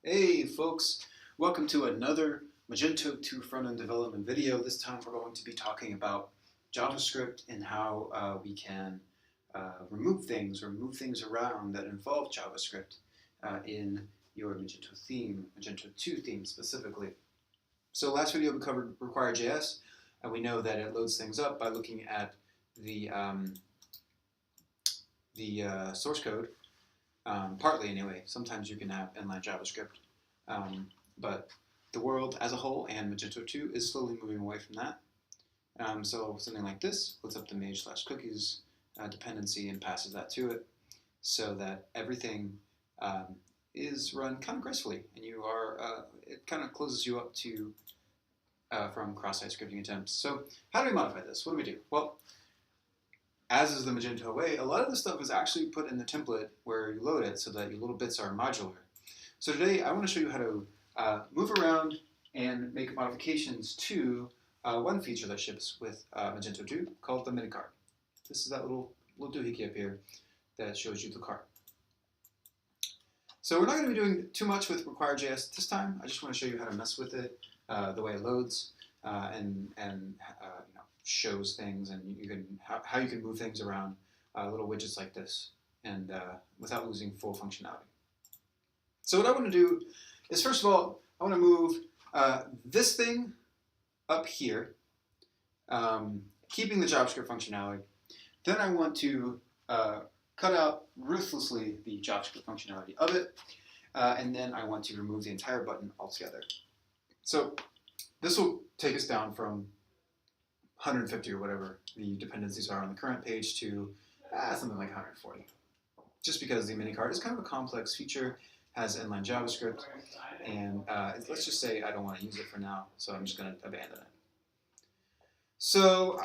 Hey folks, welcome to another Magento2 front-end development video. This time we're going to be talking about JavaScript and how we can remove things around that involve JavaScript in your Magento theme, Magento2 theme specifically. So last video we covered require.js, and we know that it loads things up by looking at the source code. Partly anyway. Sometimes you can have inline JavaScript, but the world as a whole and Magento2 is slowly moving away from that. So something like this puts up the mage/cookies dependency and passes that to it, so that everything is run kind of gracefully, and you are it kind of closes you up to from cross-site scripting attempts. So how do we modify this? What do we do? Well, as is the Magento way, a lot of the stuff is actually put in the template where you load it so that your little bits are modular. So today I want to show you how to move around and make modifications to one feature that ships with Magento 2 called the mini cart. This is that little doohickey up here that shows you the cart. So we're not going to be doing too much with require.js this time. I just want to show you how to mess with it, the way it loads, and shows things, and you can how you can move things around little widgets like this, and without losing full functionality. So what I want to do is, first of all, I want to move this thing up here, keeping the JavaScript functionality. Then I want to cut out ruthlessly the JavaScript functionality of it, and then I want to remove the entire button altogether. So this will take us down from 150 or whatever the dependencies are on the current page to something like 140. Just because the mini cart is kind of a complex feature, has inline JavaScript, and let's just say I don't want to use it for now, so I'm just going to abandon it. So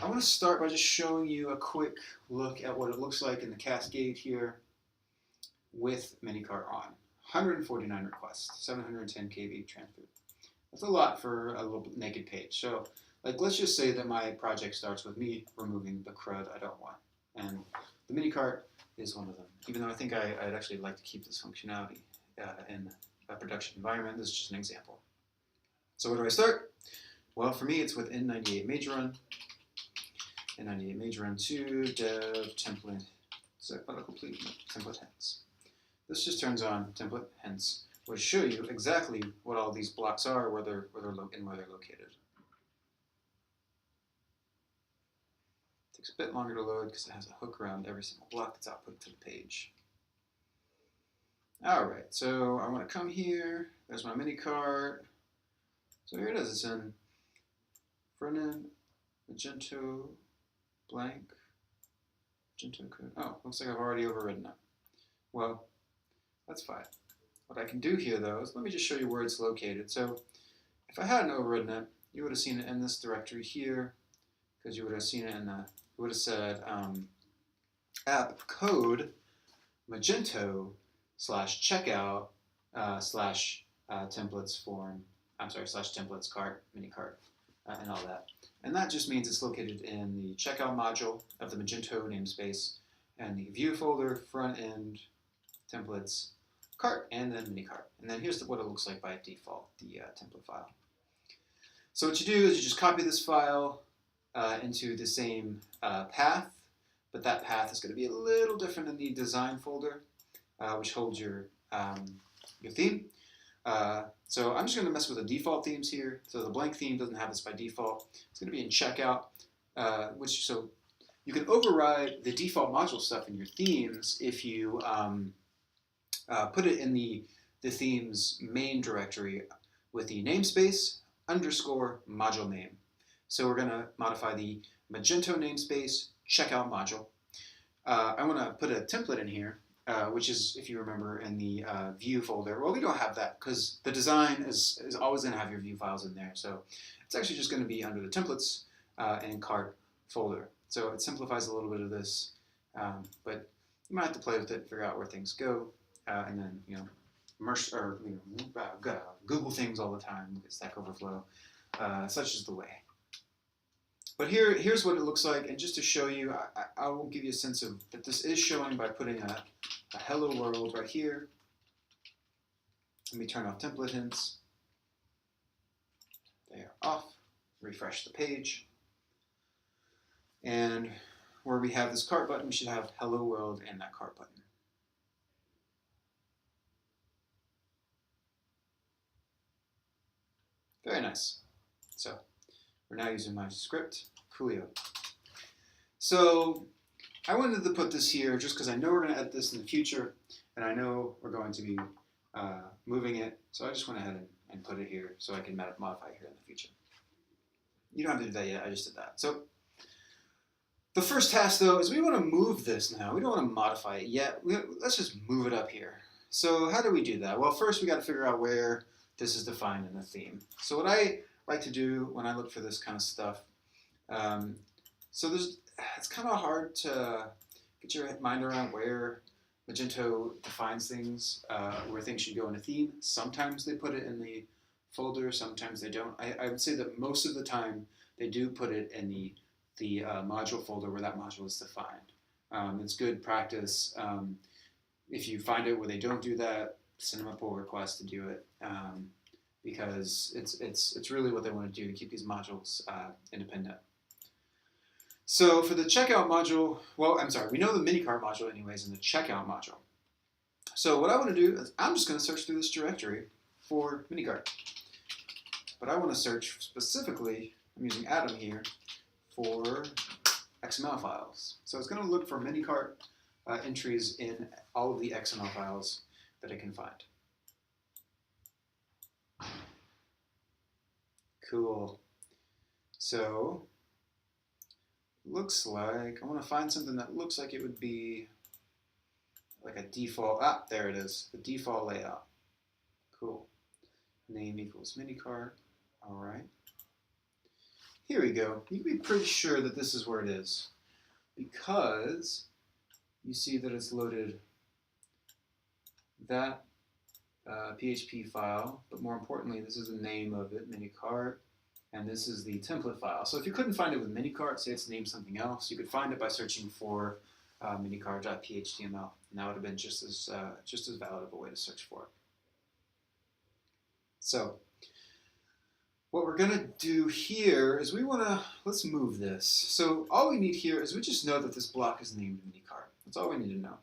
I want to start by just showing you a quick look at what it looks like in the cascade here with mini cart on. 149 requests, 710 KB transfer. That's a lot for a little naked page. So let's just say that my project starts with me removing the CRUD I don't want. And the mini cart is one of them. Even though I think I'd actually like to keep this functionality in a production environment, this is just an example. So where do I start? Well, for me, it's with N98 major run. N98 major run 2 dev template. So autocomplete template hence. This just turns on template hence, which show you exactly what all these blocks are, where they're located. Takes a bit longer to load because it has a hook around every single block that's output to the page. All right, so I want to come here. There's my mini cart. So here it is. It's in front end, Magento, blank, Magento code. Oh, looks like I've already overridden it. Well, that's fine. What I can do here, though, is let me just show you where it's located. So if I hadn't overridden it, you would have seen it in this directory here, because you would have seen it in the, you would have said app code Magento /checkout templates form, templates cart, mini cart, and all that. And that just means it's located in the checkout module of the Magento namespace and the view folder, front end, templates, cart, and then mini cart. And then here's what it looks like by default, the template file. So what you do is you just copy this file into the same path, but that path is going to be a little different in the design folder, which holds your theme. So I'm just going to mess with the default themes here. So the blank theme doesn't have this by default. It's going to be in checkout, so you can override the default module stuff in your themes if you put it in the theme's main directory with the namespace _ module name. So we're going to modify the Magento namespace checkout module. I want to put a template in here, which is, if you remember, in the view folder. Well, we don't have that because the design is always going to have your view files in there. So it's actually just going to be under the templates and cart folder. So it simplifies a little bit of this, but you might have to play with it, figure out where things go, and then Google things all the time with Stack Overflow. Such is the way. But here's what it looks like, and just to show you, I will give you a sense of that this is showing by putting a hello world right here, Let me turn off template hints. They are off. Refresh the page. And where we have this cart button, we should have hello world and that cart button. Very nice. So we're now using my script, Coolio. So I wanted to put this here just because I know we're going to edit this in the future, and I know we're going to be moving it. So I just went ahead and put it here so I can modify it here in the future. You don't have to do that yet. I just did that. So the first task, though, is we want to move this now. We don't want to modify it yet. Let's just move it up here. So how do we do that? Well, first we got to figure out where this is defined in the theme. So what I like to do when I look for this kind of stuff, it's kind of hard to get your mind around where Magento defines things, where things should go in a theme. Sometimes they put it in the folder, sometimes they don't. I would say that most of the time they do put it in the module folder where that module is defined. It's good practice. If you find it where they don't do that, send them a pull request to do it, because it's really what they want to do to keep these modules independent. So for the checkout module, we know the minicart module anyways in the checkout module. So what I want to do is I'm just going to search through this directory for minicart. But I want to search specifically, I'm using Atom here, for XML files. So it's going to look for minicart entries in all of the XML files that it can find. Cool. So looks like I want to find something that looks like it would be like a default. There it is, the default layout. Cool. Name equals minicart. All right. Here we go. You can be pretty sure that this is where it is because you see that it's loaded that PHP file, but more importantly, this is the name of it, minicart, and this is the template file. So if you couldn't find it with minicart, say it's named something else, you could find it by searching for minicart.phtml, and that would have been just as valid of a way to search for it. So what we're going to do here is let's move this. So all we need here is we just know that this block is named minicart. That's all we need to know.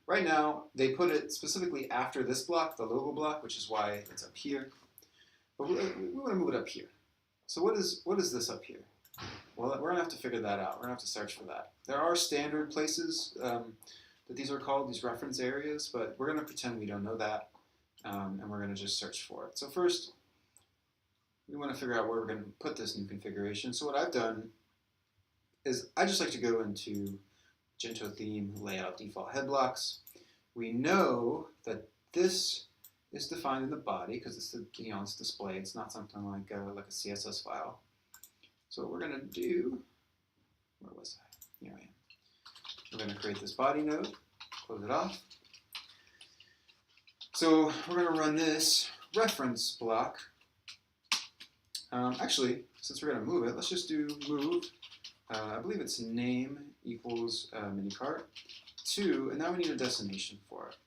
Right now, they put it specifically after this block, the logo block, which is why it's up here. But we want to move it up here. So what is this up here? Well, we're going to have to figure that out. We're going to have to search for that. There are standard places that these are called, these reference areas, but we're going to pretend we don't know that, and we're going to just search for it. So first, we want to figure out where we're going to put this new configuration. So what I've done is I just like to go into Magento theme layout default head blocks. We know that this is defined in the body because it's it's displayed. It's not something like a CSS file. So what we're going to do, where was I? Here I am. We're going to create this body node, close it off. So we're going to run this reference block. Actually, since we're going to move it, let's just do move. I believe it's name equals minicart 2, and now we need a destination for it.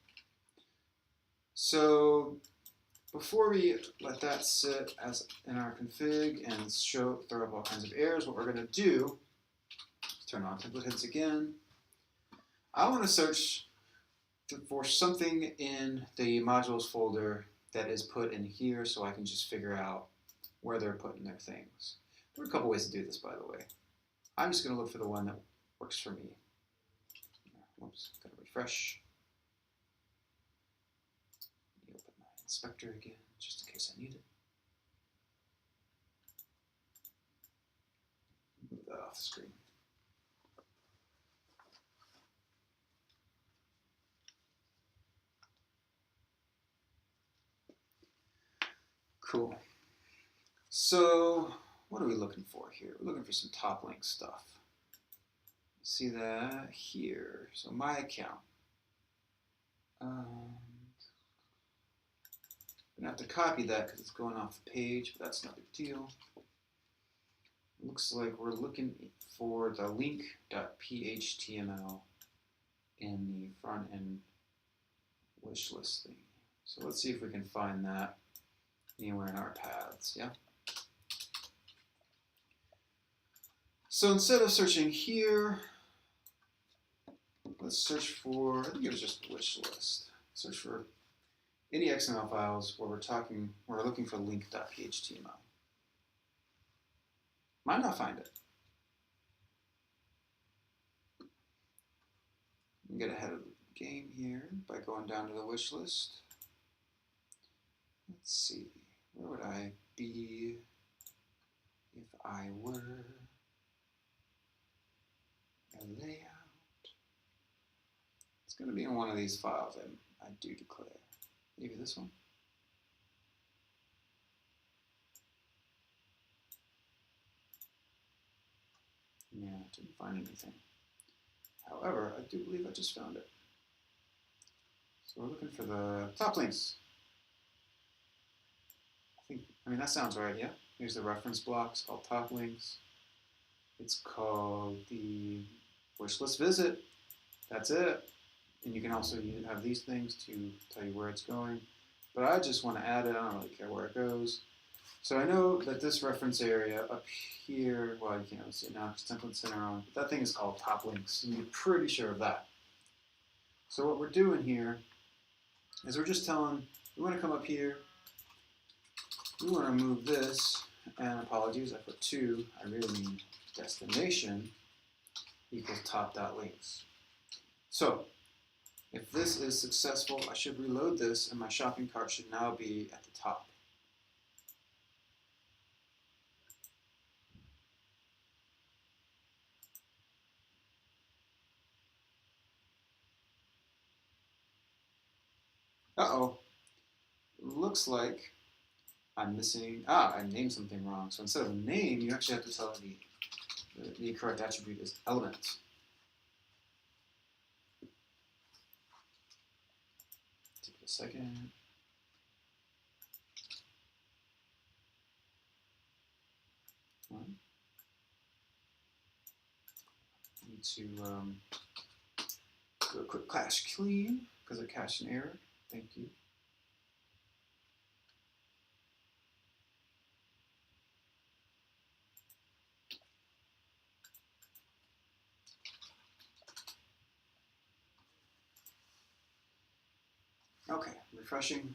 So before we let that sit as in our config and throw up all kinds of errors, what we're going to do is turn on template hits again. I want to search for something in the modules folder that is put in here so I can just figure out where they're putting their things. There are a couple ways to do this, by the way. I'm just going to look for the one that works for me. Whoops, got to refresh. Let me open my inspector again, just in case I need it. Move that off the screen. Cool. So what are we looking for here? We're looking for some top link stuff. See that here. So my account. I'm going to have to copy that because it's going off the page, but that's no big deal. Looks like we're looking for the link.phtml in the front end wish list thing. So let's see if we can find that anywhere in our paths, yeah? So instead of searching here, let's search for, I think it was just a wish list. Search for any XML files where we're looking for link.html. Might not find it. We can get ahead of the game here by going down to the wish list. Let's see, where would I be if I were a layout? It's going to be in one of these files I do declare. Maybe this one. Yeah, didn't find anything. However, I do believe I just found it. So we're looking for the top links. I mean, that sounds right, yeah? Here's the reference block. It's called top links. It's called the wish list visit. That's it. And you can also have these things to tell you where it's going. But I just want to add it. I don't really care where it goes. So I know that this reference area up here, well, you can't really see it now because template center on, but that thing is called top links. And you're pretty sure of that. So what we're doing here is we're just telling, we want to come up here. We want to move this, and apologies, I put 2. I really mean destination equals top.links. So if this is successful, I should reload this, and my shopping cart should now be at the top. Uh-oh. Looks like I'm missing, I named something wrong. So instead of name, you actually have to tell the correct attribute is element. Take a second. I need to do a quick cache clean because I cached an error. Thank you. Okay, refreshing.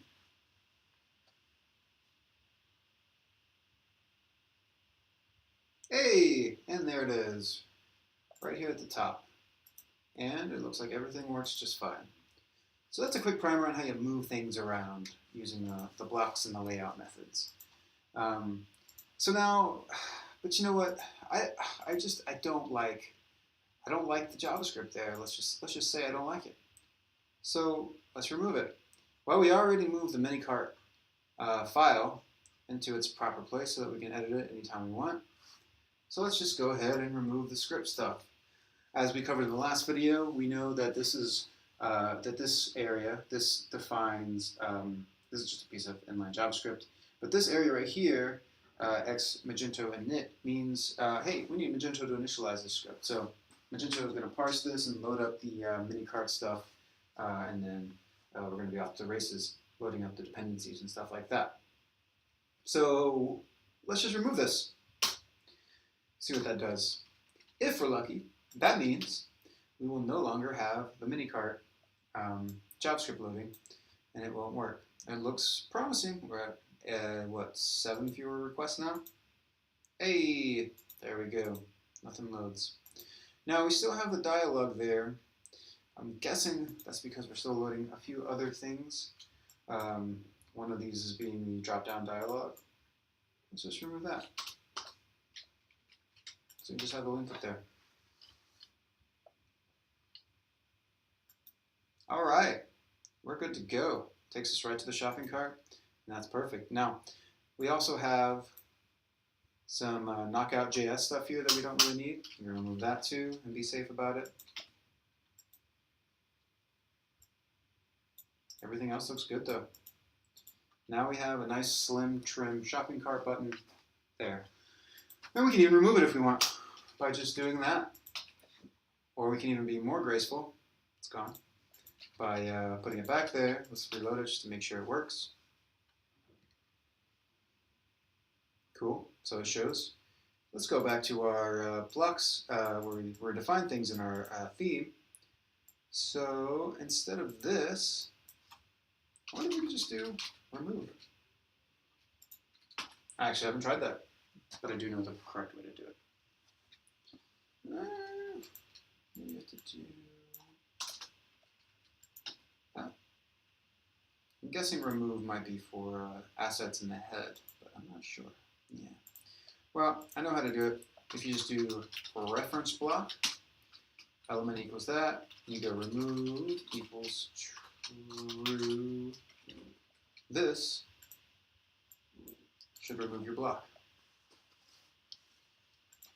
Hey, and there it is, right here at the top. And it looks like everything works just fine. So that's a quick primer on how you move things around using the blocks and the layout methods. So now, but you know what? I don't like the JavaScript there. Let's just say I don't like it. So let's remove it. Well, we already moved the minicart file into its proper place so that we can edit it anytime we want. So let's just go ahead and remove the script stuff. As we covered in the last video, we know that this is this area, this defines, this is just a piece of inline JavaScript, but this area right here, x Magento init, means, hey, we need Magento to initialize this script. So Magento is going to parse this and load up the minicart stuff, and then we're going to be off to the races, loading up the dependencies and stuff like that. So let's just remove this. See what that does. If we're lucky, that means we will no longer have the minicart JavaScript loading, and it won't work. It looks promising. We're at, what, 7 fewer requests now? Hey, there we go. Nothing loads. Now, we still have the dialog there. I'm guessing that's because we're still loading a few other things. One of these is being the drop-down dialog. Let's just remove that. So you just have the link up there. All right, we're good to go. Takes us right to the shopping cart, and that's perfect. Now, we also have some knockout.js stuff here that we don't really need. We're going to remove that too and be safe about it. Everything else looks good though. Now we have a nice slim trim shopping cart button there. And we can even remove it if we want by just doing that. Or we can even be more graceful. It's gone. by putting it back there. Let's reload it just to make sure it works. Cool, so it shows. Let's go back to our blocks where we define things in our theme. So instead of this, why don't we just do remove? I actually haven't tried that, but I do know the correct way to do it. Maybe you have to do that. I'm guessing remove might be for assets in the head, but I'm not sure. Yeah. Well, I know how to do it. If you just do a reference block, element equals that, you go remove equals true. This should remove your block.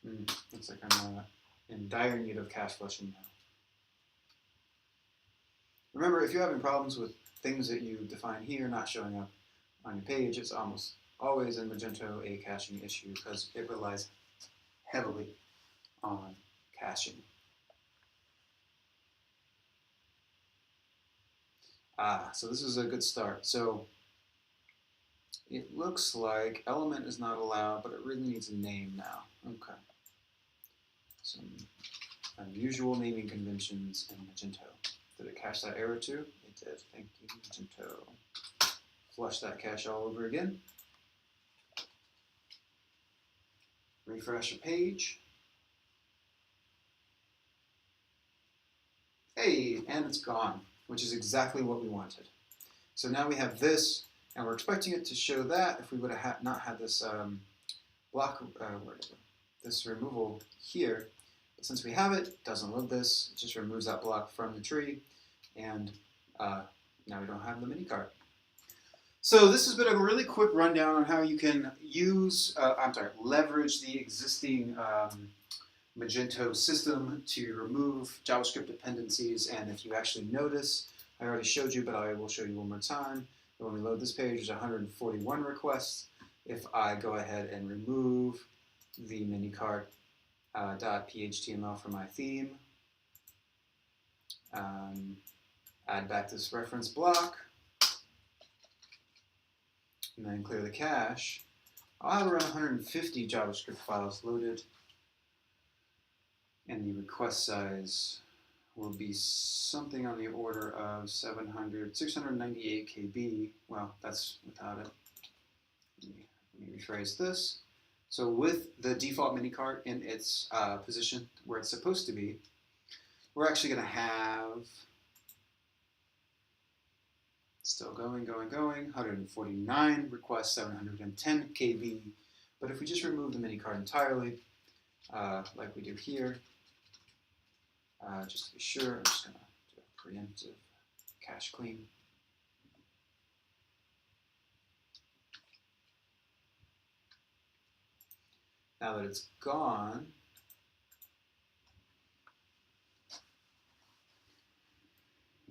Looks like I'm in dire need of cache flushing now. Remember, if you're having problems with things that you define here not showing up on your page, it's almost always in Magento a caching issue because it relies heavily on caching. So this is a good start. So it looks like element is not allowed, but it really needs a name now. Okay. Some unusual naming conventions in Magento. Did it cache that error too? It did. Thank you, Magento. Flush that cache all over again. Refresh your page. Hey, and it's gone, which is exactly what we wanted. So now we have this, and we're expecting it to show that if we would have not had this block, this removal here. But since we have it, it doesn't load this. It just removes that block from the tree, and now we don't have the mini cart. So this has been a really quick rundown on how you can use, leverage the existing Magento system to remove JavaScript dependencies. And if you actually notice, I already showed you, but I will show you one more time. When we load this page, there's 141 requests. If I go ahead and remove the minicart.phtml from my theme, add back this reference block, and then clear the cache, I'll have around 150 JavaScript files loaded, and the request size will be something on the order of 698 KB. Well, that's without it. Let me rephrase this. So with the default minicart in its position where it's supposed to be, we're actually going to have, still going, 149 requests, 710 KB. But if we just remove the minicart entirely, like we do here, just to be sure, I'm just going to do a preemptive cache clean. Now that it's gone,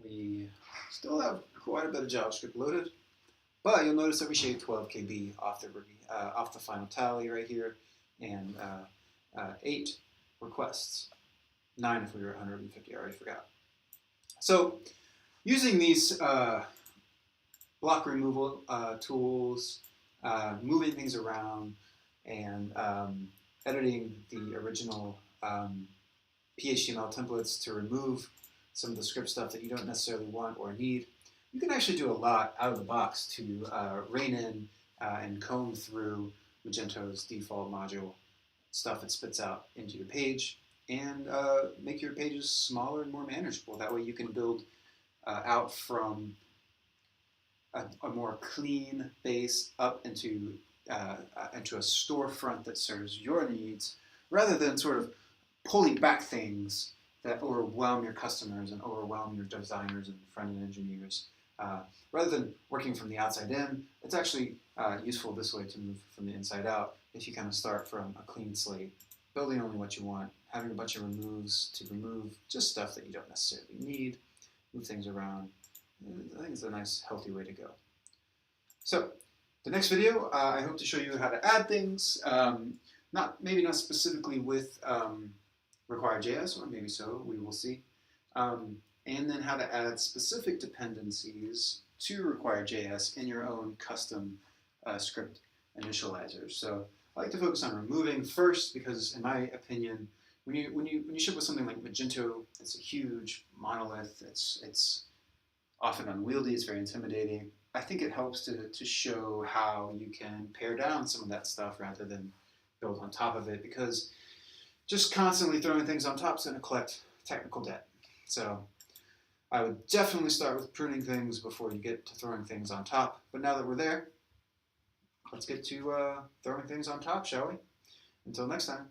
we still have quite a bit of JavaScript loaded, but you'll notice that we shaved 12 KB off the final tally right here, and 8 requests. 9 if we were 150, I already forgot. So using these block removal tools, moving things around, and editing the original PHTML templates to remove some of the script stuff that you don't necessarily want or need, you can actually do a lot out of the box to rein in and comb through Magento's default module stuff it spits out into your page, and make your pages smaller and more manageable. That way you can build out from a more clean base up into a storefront that serves your needs, rather than sort of pulling back things that overwhelm your customers and overwhelm your designers and front-end engineers. Rather than working from the outside in, it's actually useful this way to move from the inside out if you kind of start from a clean slate, building only what you want, having a bunch of removes to remove just stuff that you don't necessarily need, move things around. I think it's a nice, healthy way to go. So, the next video, I hope to show you how to add things, maybe not specifically with required.js, or maybe so, we will see. and then how to add specific dependencies to require.js in your own custom script initializers. So I like to focus on removing first because, in my opinion, when you ship with something like Magento, it's a huge monolith. It's often unwieldy. It's very intimidating. I think it helps to show how you can pare down some of that stuff rather than build on top of it, because just constantly throwing things on top is going to collect technical debt. So I would definitely start with pruning things before you get to throwing things on top. But now that we're there, let's get to throwing things on top, shall we? Until next time.